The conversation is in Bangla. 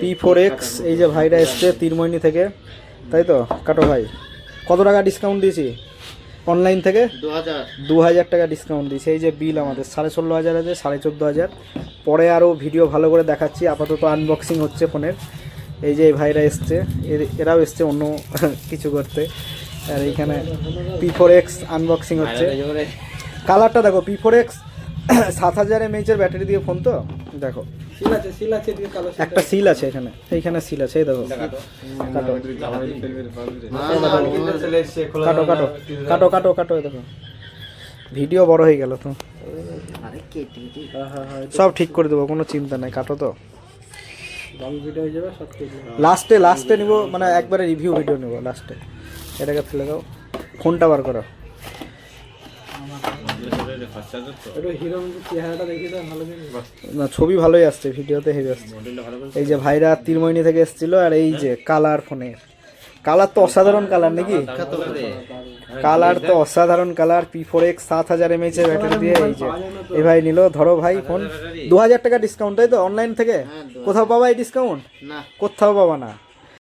P4X এই যে ভাইরা এসছে তিরমইনি থেকে, তাই তো? কাটো ভাই, কত টাকা ডিসকাউন্ট দিয়েছি অনলাইন থেকে? 2000 টাকা ডিসকাউন্ট দিয়েছি। এই যে বিল আমাদের 16,500 আছে, 14,500। পরে আরও ভিডিও ভালো করে দেখাচ্ছি, আপাতত আনবক্সিং হচ্ছে ফোনের। এই যে এই ভাইরা এসছে, এরাও এসছে অন্য কিছু করতে। আর এইখানে P4X আনবক্সিং হচ্ছে। কালারটা দেখো, P4X 7000 mAh ব্যাটারি দিয়ে ফোন তো, দেখো একটা সিল আছে এখানে, এইখানে সিল আছে, এই দেখো। কাটো কাটো কাটো কাটো কাটো কাটো, দেখো ভিডিও বড় হয়ে গেল তো, সব ঠিক করে দেবো, কোনো চিন্তা নাই। কাটো তো, লাস্টে নিব, মানে একবারে রিভিউ ভিডিও নেব লাস্টে। এটাকে ফেলে দাও, ফোনটা বার করো। না, ছবি ভালোই আসছে, ভিডিওতে হেভি আসছে। এই যে ভাইরা তিরমইনি থেকে এসেছিল, আর এই যে কালার ফোনের কালার তো অসাধারণ কালার নাকি? কালার তো অসাধারণ কালার। P4X 7000 mAh ব্যাটারি দিয়ে এই যে এই ভাই নিল। ধরো ভাই ফোন 2000 টাকা ডিসকাউন্ট, তাই তো? অনলাইন থেকে কোথাও পাবা এই ডিসকাউন্ট? কোথাও পাবা না।